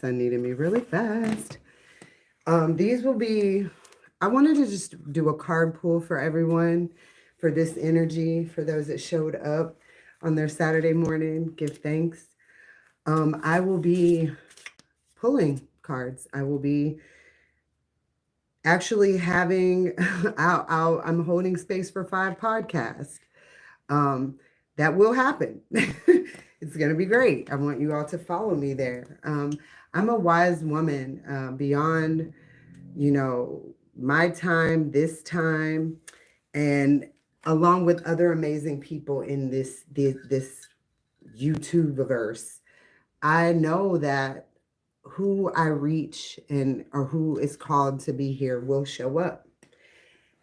I needed me really fast. These will be, I wanted to just do a card pull for everyone for this energy, for those that showed up on their Saturday morning, give thanks. I will be pulling cards. I will be actually having, I'm holding space for 5 podcasts. Um, that will happen. It's going to be great. I want you all to follow me there. I'm a wise woman beyond, my time, this time, and along with other amazing people in this YouTube verse. I know that who I reach and or who is called to be here will show up.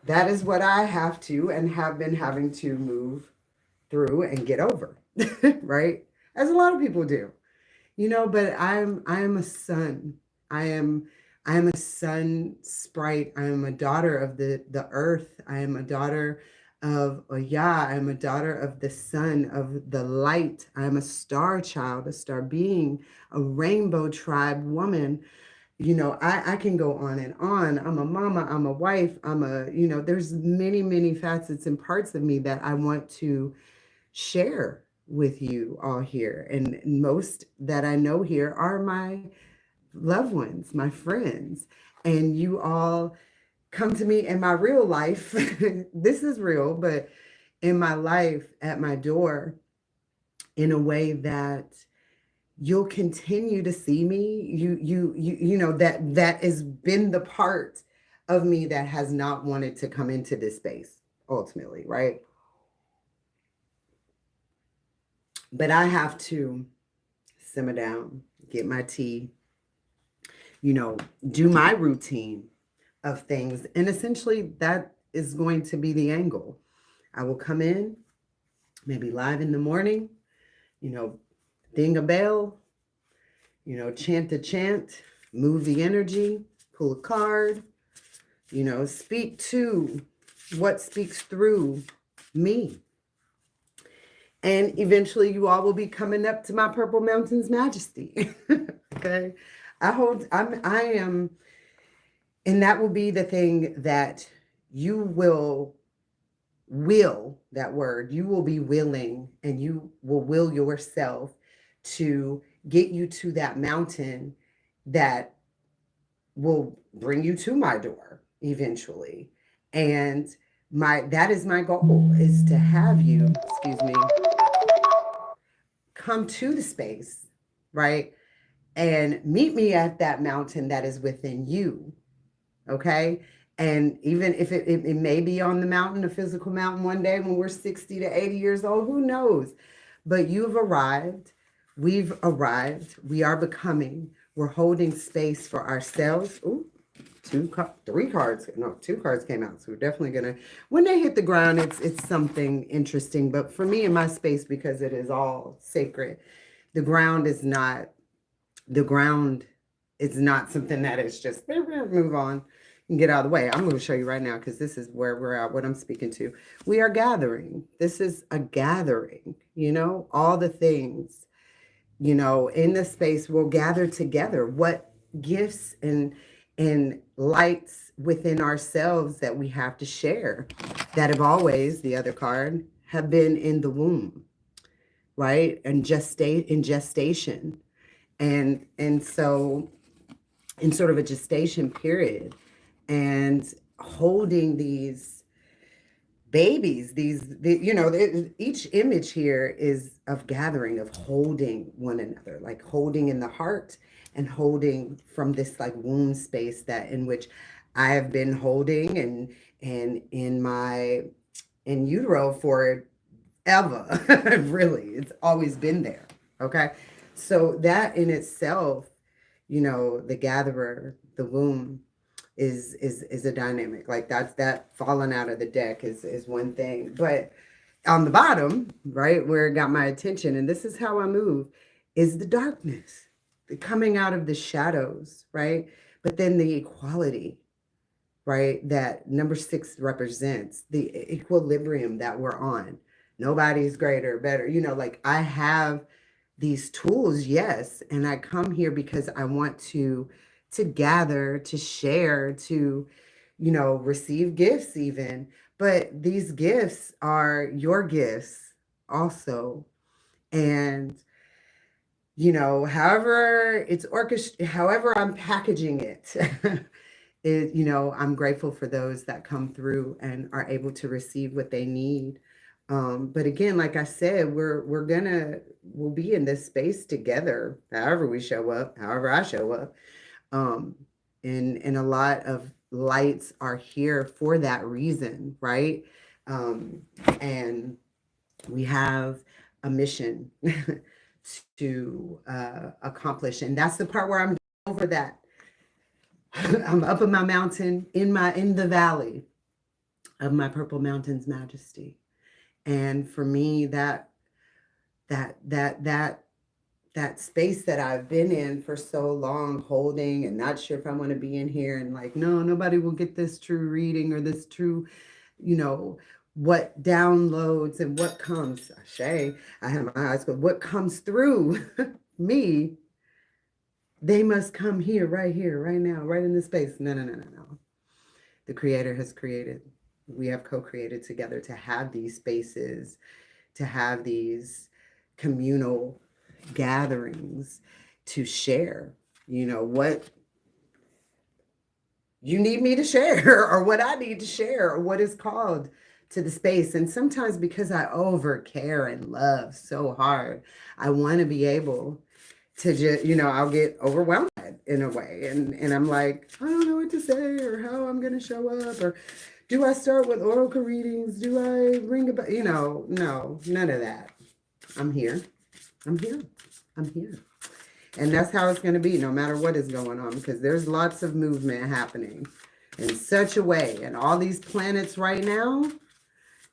That is what I have to and have been having to move through and get over, right? As a lot of people do, but I am a son. I am a sun sprite. I am a daughter of the earth. I am a daughter of Oya. I am a daughter of the sun, of the light. I am a star child, a star being, a rainbow tribe woman. I can go on and on. I'm a mama, I'm a wife, there's many, many facets and parts of me that I want to share with you all here. And most that I know here are my loved ones, my friends. And you all come to me in my real life. This is real, but in my life at my door in a way that you'll continue to see me. That has been the part of me that has not wanted to come into this space ultimately, right? But I have to simmer down, get my tea, do my routine of things. And essentially, that is going to be the angle. I will come in, maybe live in the morning, you know, ding a bell, chant a chant, move the energy, pull a card, speak to what speaks through me. And eventually you all will be coming up to my Purple Mountains Majesty. Okay. I am, and that will be the thing that you will that word, you will be willing and you will yourself to get you to that mountain that will bring you to my door eventually. And that is my goal, is to have you, excuse me, come to the space, right? And meet me at that mountain that is within you. Okay. And even if it may be on the mountain, a physical mountain one day when we're 60 to 80 years old, who knows? But you've arrived. We've arrived. We are becoming. We're holding space for ourselves. Ooh, 2 cards. No, 2 cards came out. So we're definitely going to, when they hit the ground, it's something interesting. But for me in my space, because it is all sacred, the ground is not something that is just move on and get out of the way. I'm going to show you right now because this is where we're at, what I'm speaking to. We are gathering. This is a gathering, all the things, in the space will gather together. What gifts and lights within ourselves that we have to share that have always, the other card, have been in the womb, right? And in gestation. And so in sort of a gestation period and holding these babies, each image here is of gathering, of holding one another, like holding in the heart and holding from this like womb space that in which I have been holding and in utero for ever. Really, it's always been there. Okay. So that in itself, the gatherer, the womb is a dynamic. Like that falling out of the deck is one thing. But on the bottom, right, where it got my attention, and this is how I move, is the darkness, the coming out of the shadows, right? But then the equality, right, that number 6 represents, the equilibrium that we're on. Nobody's greater, better. Like I have these tools, yes. And I come here because I want to gather, to share, to, receive gifts even. But these gifts are your gifts also. And, however it's however I'm packaging it, I'm grateful for those that come through and are able to receive what they need. But again, like I said, we'll be in this space together, however we show up, however I show up. Um, and a lot of lights are here for that reason, right? Um, and we have a mission to accomplish, and that's the part where I'm over that. I'm up in my mountain, in the valley of my purple mountains majesty. And for me, that that that that space that I've been in for so long, holding and not sure if I want to be in here, and like, no, nobody will get this true reading or this true, you know, what downloads and what comes. Shay, I have my eyes closed. What comes through me, they must come here, right now, right in this space. No, no, no, no, no. The Creator has created. We have co-created together to have these spaces, to have these communal gatherings, to share, what you need me to share or what I need to share or what is called to the space. And sometimes because I over care and love so hard, I want to be able to just, I'll get overwhelmed in a way. And I'm like, I don't know what to say or how I'm going to show up, or do I start with oracle readings? Do I ring about, no, none of that. I'm here. I'm here. I'm here. And that's how it's going to be no matter what is going on, because there's lots of movement happening in such a way. And all these planets right now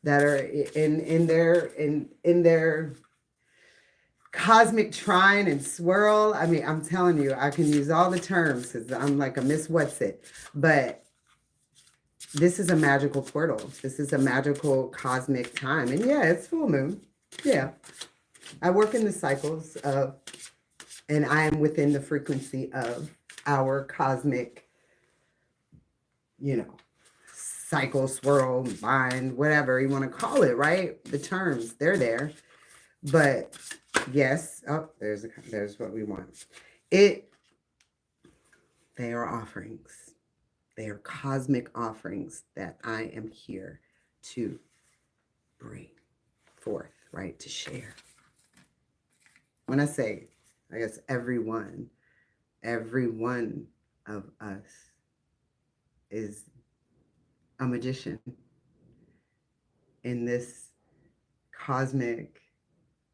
that are in their cosmic trine and swirl. I mean, I'm telling you, I can use all the terms because I'm like a Miss What's It. But this is a magical portal. This is a magical cosmic time. And yeah, it's full moon. Yeah. I work in the cycles of, and I am within the frequency of our cosmic, cycle, swirl, mind, whatever you want to call it, right? The terms, they're there. But yes, there's what we want. They are offerings. They are cosmic offerings that I am here to bring forth, right? To share. When I say, I guess every one of us is a magician in this cosmic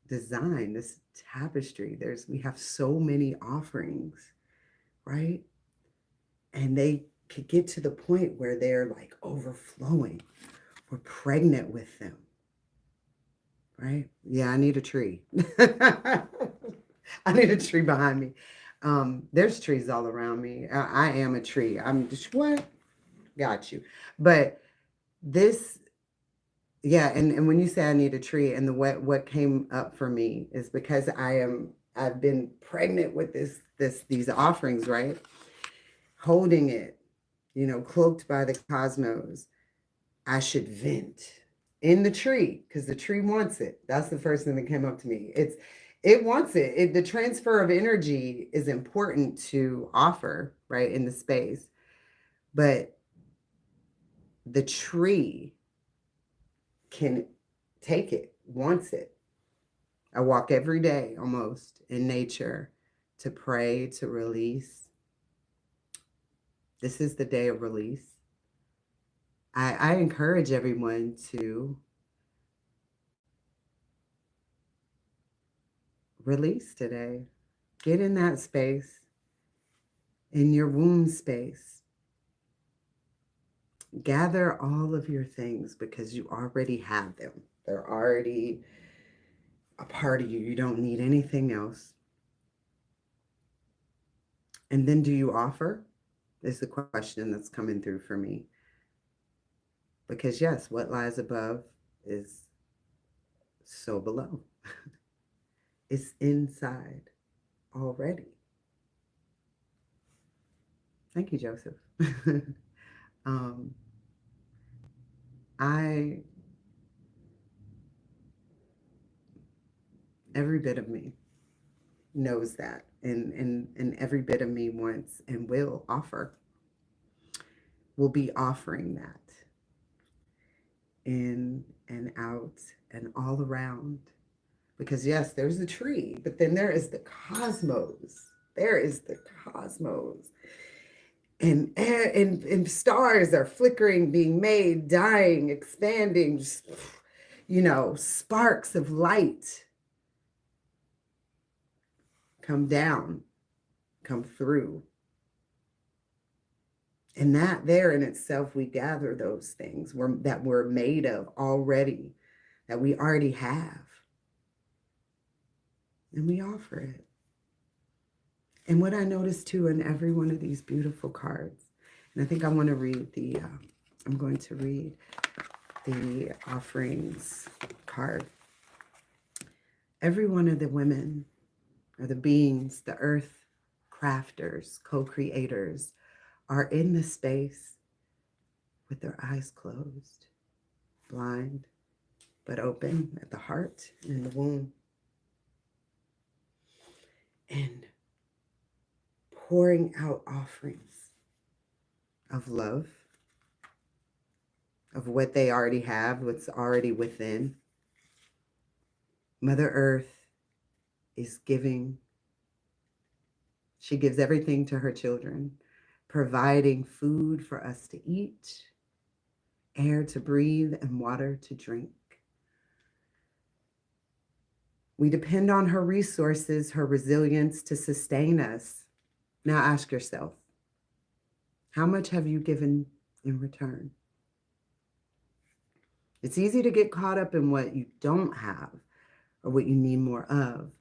design, this tapestry. We have so many offerings, right? And they could get to the point where they're like overflowing. We're pregnant with them, right? Yeah, I need a tree. I need a tree behind me. There's trees all around me. I am a tree. I'm just what? Got you. But this, yeah, and when you say I need a tree, and what came up for me is because I've been pregnant with these offerings, right? Holding it, cloaked by the cosmos. I should vent in the tree because the tree wants it. That's the first thing that came up to me. It wants it. The transfer of energy is important to offer, right, in the space. But the tree can take it, wants it. I walk every day almost in nature to pray, to release. This is the day of release. I encourage everyone to release today. Get in that space, in your womb space. Gather all of your things because you already have them. They're already a part of you. You don't need anything else. And then do you offer? Is the question that's coming through for me. Because yes, what lies above is so below. is inside already. Thank you, Joseph. um, I, every bit of me knows that, and every bit of me wants and will be offering that in and out and all around. Because yes, there's the tree, but then there is the cosmos. There is the cosmos. And stars are flickering, being made, dying, expanding, just, sparks of light come down, come through. And that there in itself, we gather those things that we're made of already, that we already have. And we offer it. And what I noticed too in every one of these beautiful cards, and I think I want to read I'm going to read the offerings card. Every one of the women or the beings, the earth crafters, co-creators, are in the space with their eyes closed, blind, but open at the heart and in the womb. And pouring out offerings of love, of what they already have, what's already within. Mother Earth is giving. She gives everything to her children, providing food for us to eat, air to breathe, and water to drink. We depend on her resources, her resilience to sustain us. Now ask yourself, how much have you given in return? It's easy to get caught up in what you don't have or what you need more of,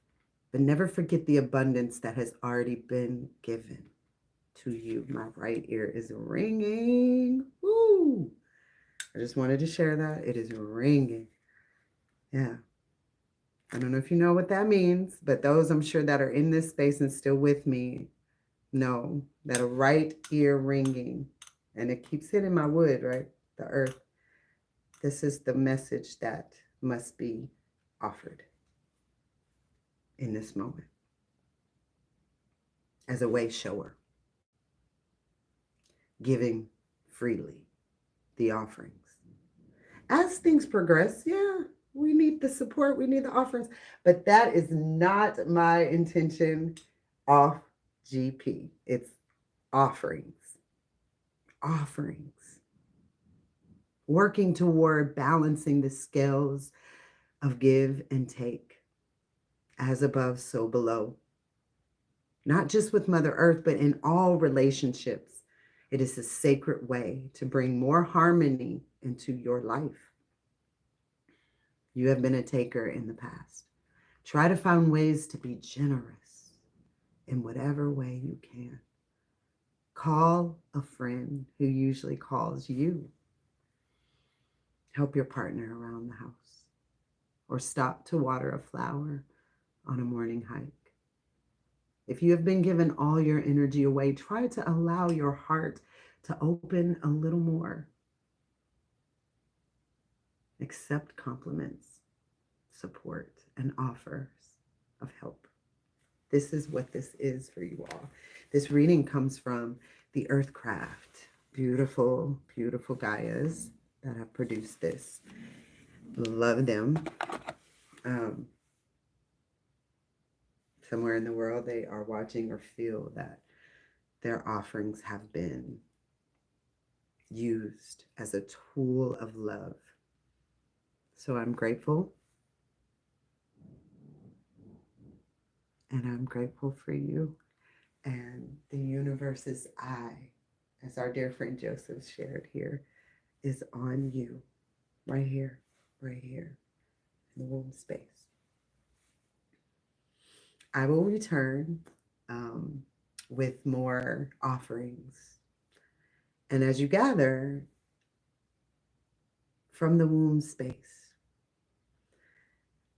but never forget the abundance that has already been given to you. My right ear is ringing. Woo! I just wanted to share that. It is ringing. Yeah. I don't know if you know what that means, but those I'm sure that are in this space and still with me know that a right ear ringing, and it keeps hitting my wood, right? The earth. This is the message that must be offered in this moment as a way shower, giving freely the offerings. As things progress, yeah, we need the support, we need the offerings, but that is not my intention off GP. It's offerings, offerings. Working toward balancing the scales of give and take, as above, so below. Not just with Mother Earth, but in all relationships. It is a sacred way to bring more harmony into your life. You have been a taker in the past. Try to find ways to be generous in whatever way you can. Call a friend who usually calls you. Help your partner around the house, or stop to water a flower on a morning hike. If you have been given all your energy away, try to allow your heart to open a little more. Accept compliments, support, and offers of help. This is what this is for you all. This reading comes from the Earthcraft. Beautiful, beautiful Gaias that have produced this. Love them. Somewhere in the world, they are watching or feel that their offerings have been used as a tool of love. So I'm grateful. And I'm grateful for you. And the universe's eye, as our dear friend Joseph shared here, is on you. Right here in the womb space. I will return with more offerings. And as you gather from the womb space,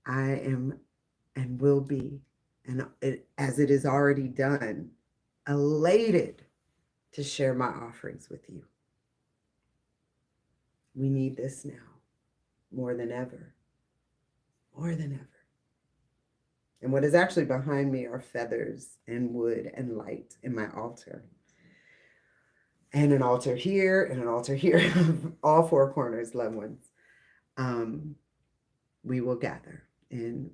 I am and will be, and as it is already done, elated to share my offerings with you. We need this now more than ever, more than ever. And what is actually behind me are feathers and wood and light in my altar. And an altar here and an altar here, all four corners, loved ones. We will gather in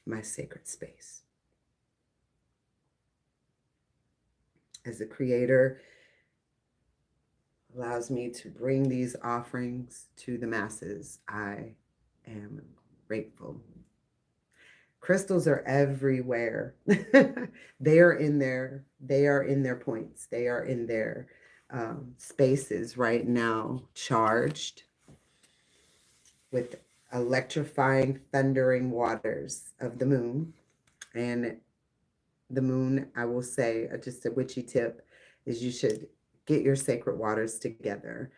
my sacred space. As the Creator allows me to bring these offerings to the masses, I am grateful. Crystals are everywhere. They are in their points. They are in their spaces right now, charged with electrifying, thundering waters of the moon. And the moon, I will say, just a witchy tip, is you should get your sacred waters together,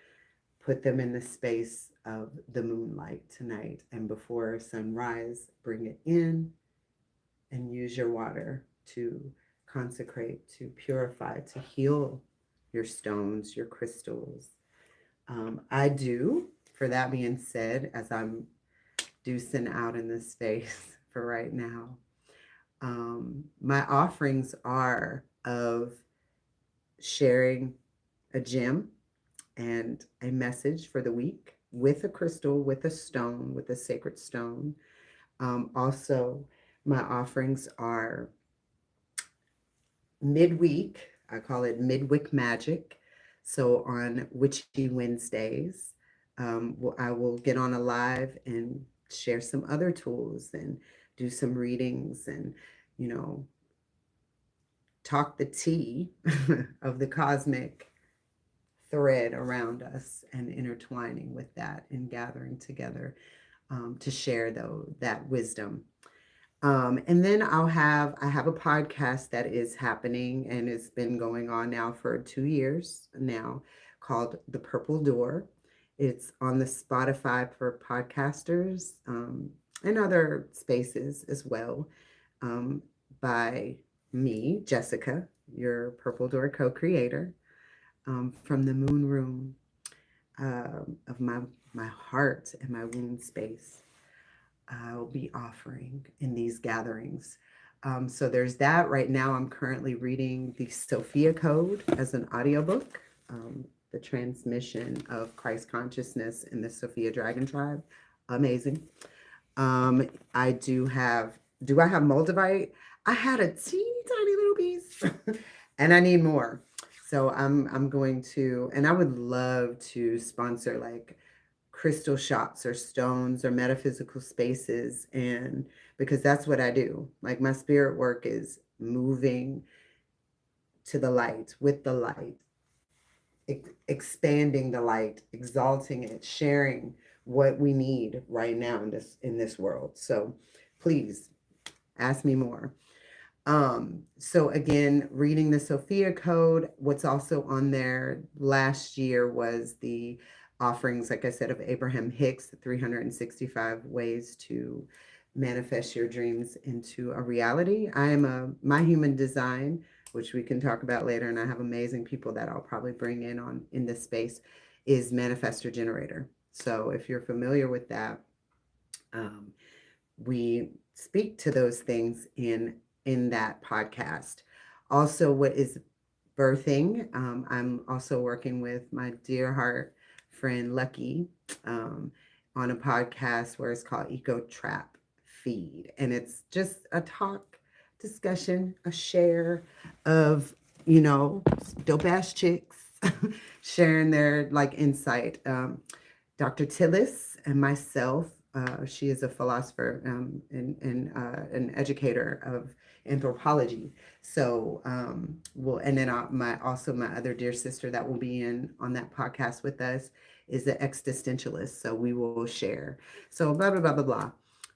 put them in the space of the moonlight tonight, and before sunrise, bring it in and use your water to consecrate, to purify, to heal your stones, your crystals. I do, for that being said, as I'm deucing out in this space for right now, my offerings are of sharing a gem and a message for the week with a crystal, with a stone, with a sacred stone. Also, my offerings are midweek. I call it midweek magic. So on Witchy Wednesdays, I will get on a live and share some other tools and do some readings and, you know, talk the tea of the cosmic thread around us and intertwining with that and gathering together to share that wisdom. And then I have a podcast that is happening and it's been going on now for 2 years now, called The Purple Door. It's on the Spotify for podcasters and other spaces as well, by me, Jessica, your Purple Door co-creator, from the moon room of my heart and my womb space. I'll be offering in these gatherings. So there's that. Right now, I'm currently reading the Sophia Code as an audiobook, the transmission of Christ consciousness in the Sophia Dragon Tribe. Amazing. I do I have Moldavite? I had a teeny tiny little piece and I need more. So I'm going to, and I would love to sponsor like crystal shops or stones or metaphysical spaces, and because that's what I do. Like my spirit work is moving to the light, with the light, expanding the light, exalting it, sharing what we need right now in this world. So please ask me more. So again, reading the Sophia Code, what's also on there last year was the offerings, like I said, of Abraham Hicks, the 365 ways to manifest your dreams into a reality. I am my human design, which we can talk about later, and I have amazing people that I'll probably bring in this space, is manifestor generator. So if you're familiar with that, we speak to those things in that podcast. Also, what is birthing? I'm also working with my dear heart friend Lucky on a podcast where it's called Eco Trap Feed, and it's just a talk, discussion, a share of dope ass chicks sharing their like insight. Dr. Tillis and myself. She is a philosopher and an educator of anthropology. So, and then my other dear sister that will be on that podcast with us is the existentialist. So we will share. So blah, blah, blah, blah,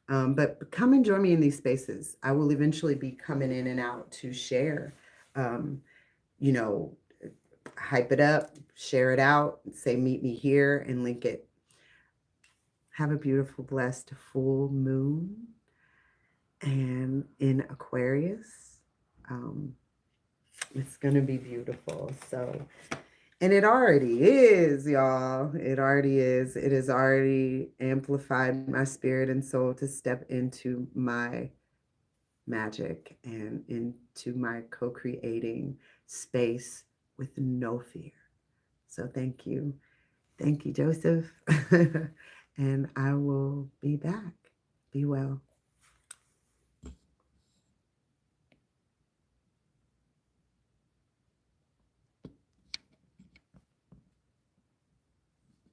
blah. But come and join me in these spaces. I will eventually be coming in and out to share, you know, hype it up, share it out, say, meet me here and link it. Have a beautiful, blessed full moon. And in Aquarius, it's going to be beautiful. So, and it already is, y'all. It already is. It has already amplified my spirit and soul to step into my magic and into my co-creating space with no fear. So thank you. Thank you, Joseph. And I will be back. Be well.